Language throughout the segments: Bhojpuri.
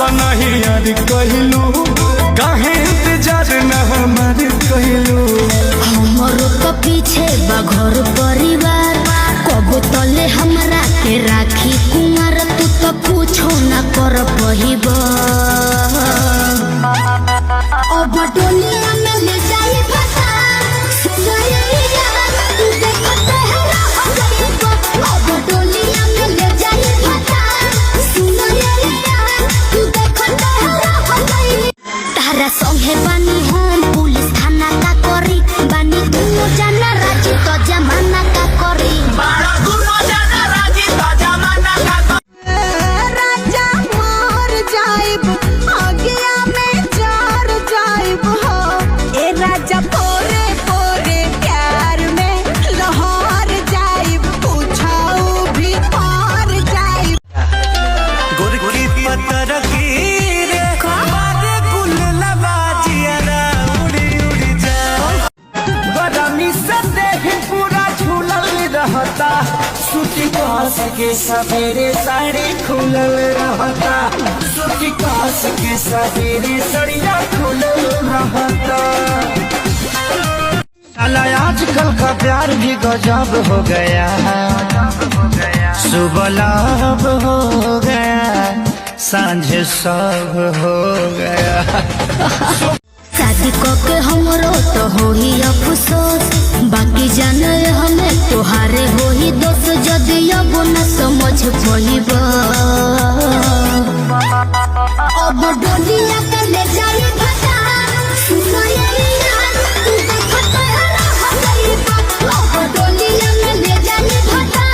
नहीं यार कहलू काहे इंतजार न हमार कहलू। हमरो तो पीछे बघर परिवार कब तले हमरा के राखी कुमार तू तो कुछो न कर पहिब। अब डोलिया में ले जाई फटा संगे बानी हम पुलिस थाना का करी बानी दुनो जाना राजी तो जमाना का करी बाड़ा दुनो जाना राजी तो जमाना का राजा मर जाइब आगिया में जार जाइब हो ए राजा पोरे पोरे प्यार में लहर जाइब पूछाऊ भी पार जाइब। गोरकी पत्थर की रहता सूती कास के सवेरे साड़ी खुलल रहता सूती कास के सवेरे सड़िया खुलल रहता। साला आजकल का प्यार भी गजब हो गया है सुबह लाभ हो गया सांझ सब हो गया। शादी के हमरो तो हो ही अफसोस बाकी जाने हमें तोहारे हो ही दोस्त जदि अब न समझ पाइब। अब डोलिया के ले जाई फटा सुनो ये यार तू देखो तोहरा हो गई अब डोलिया में ले जाई फटा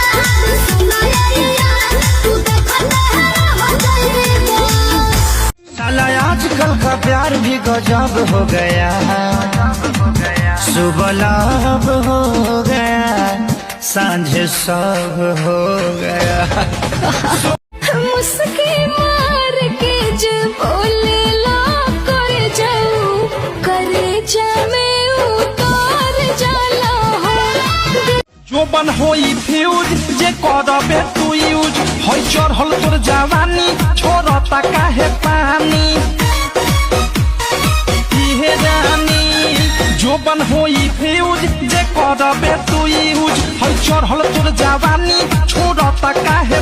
सुनो ये यार तू देखो तोहरा हो गई। साला आजकल का प्यार भी गजब हो गया है सुबह लाभ हो गया सांझ सब हो गया। मुस्की मार के जब बोले ला करे जाऊं करे जा में उतार जाला हो जो बन होई फ्यूज जे करबे तू यूज होई चढ़ल तोर जवानी छोड़ता काहे पानी इहे रानी जो बन होई फ्यूज जे करबे तू यूज होई चढ़ल तोर जवानी छोड़ता काहे